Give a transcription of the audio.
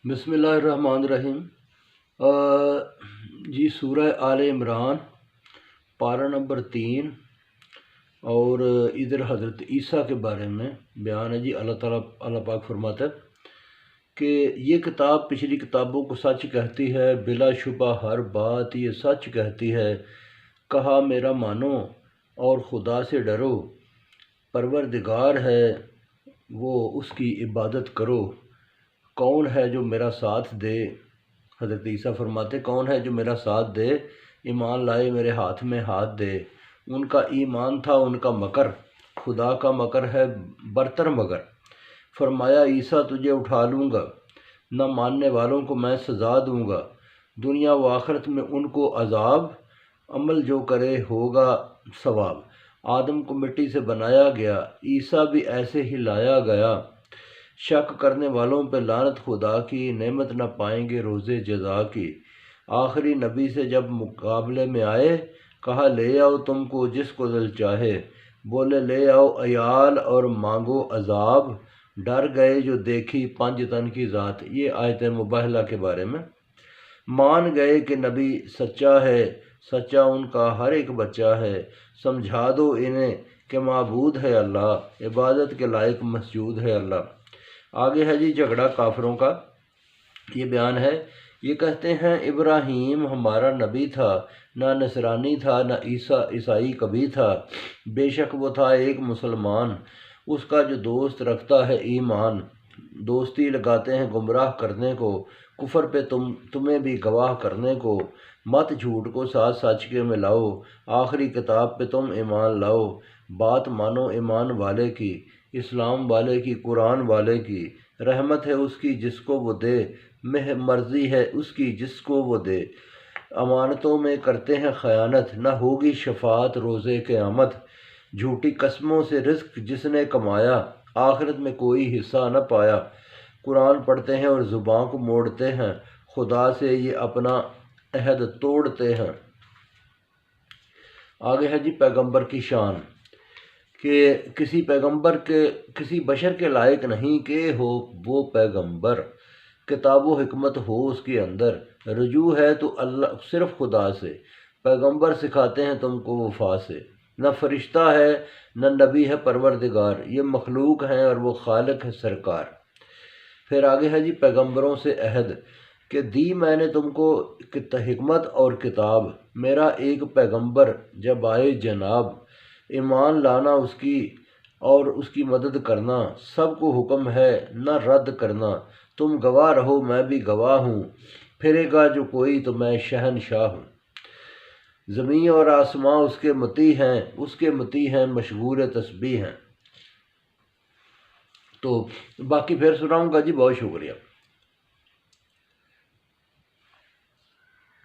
بسم اللہ الرحمن الرحیم۔ جی سورہ آل عمران پارہ نمبر 3 اور ادھر حضرت عیسیٰ کے بارے میں بیان ہے۔ جی اللہ پاک فرماتا ہے کہ یہ کتاب پچھلی کتابوں کو سچ کہتی ہے، بلا شبہ ہر بات یہ سچ کہتی ہے۔ کہا میرا مانو اور خدا سے ڈرو، پروردگار ہے وہ اس کی عبادت کرو۔ کون ہے جو میرا ساتھ دے؟ حضرت عیسیٰ فرماتے کون ہے جو میرا ساتھ دے، ایمان لائے میرے ہاتھ میں ہاتھ دے۔ ان کا ایمان تھا ان کا مکر، خدا کا مکر ہے برتر مگر۔ فرمایا عیسیٰ تجھے اٹھا لوں گا، نہ ماننے والوں کو میں سزا دوں گا، دنیا و آخرت میں ان کو عذاب، عمل جو کرے ہوگا ثواب۔ آدم کو مٹی سے بنایا گیا، عیسیٰ بھی ایسے ہی لایا گیا۔ شک کرنے والوں پہ لعنت خدا کی، نعمت نہ پائیں گے روز جزا کی۔ آخری نبی سے جب مقابلے میں آئے، کہا لے آؤ تم کو جس کو دل چاہے، بولے لے آؤ عیال اور مانگو عذاب، ڈر گئے جو دیکھی پنج تن کی ذات۔ یہ آیت مباہلہ کے بارے میں۔ مان گئے کہ نبی سچا ہے، سچا ان کا ہر ایک بچہ ہے۔ سمجھا دو انہیں کہ معبود ہے اللہ، عبادت کے لائق مسجود ہے اللہ۔ آگے ہے جی جھگڑا کافروں کا، یہ بیان ہے۔ یہ کہتے ہیں ابراہیم ہمارا نبی تھا، نہ نصرانی تھا نہ عیسائی کبھی تھا، بے شک وہ تھا ایک مسلمان، اس کا جو دوست رکھتا ہے ایمان۔ دوستی لگاتے ہیں گمراہ کرنے کو، کفر پہ تمہیں بھی گواہ کرنے کو۔ مت جھوٹ کو ساتھ سچ کے ملاؤ، آخری کتاب پہ تم ایمان لاؤ۔ بات مانو ایمان والے کی، اسلام والے کی، قرآن والے کی۔ رحمت ہے اس کی جس کو وہ دے، مرضی ہے اس کی جس کو وہ دے۔ امانتوں میں کرتے ہیں خیانت، نہ ہوگی شفاعت روز قیامت۔ جھوٹی قسموں سے رزق جس نے کمایا، آخرت میں کوئی حصہ نہ پایا۔ قرآن پڑھتے ہیں اور زبان کو موڑتے ہیں، خدا سے یہ اپنا عہد توڑتے ہیں۔ آگے ہے جی پیغمبر کی شان، کہ کسی پیغمبر کے کسی بشر کے لائق نہیں کہ ہو وہ پیغمبر، کتاب و حکمت ہو اس کے اندر، رجوع ہے تو اللہ صرف خدا سے، پیغمبر سکھاتے ہیں تم کو وفا سے۔ نہ فرشتہ ہے نہ نبی ہے پروردگار، یہ مخلوق ہیں اور وہ خالق ہے سرکار۔ پھر آگے ہے جی پیغمبروں سے عہد، کہ دی میں نے تم کو حکمت اور کتاب، میرا ایک پیغمبر جب آئے جناب، ایمان لانا اس کی اور اس کی مدد کرنا، سب کو حکم ہے نہ رد کرنا۔ تم گواہ رہو میں بھی گواہ ہوں، پھرے گا جو کوئی تو میں شہنشاہ ہوں۔ زمین اور آسماں اس کے مطیع ہیں مشغول تسبیح ہیں۔ تو باقی پھر سناؤں گا جی، بہت شکریہ۔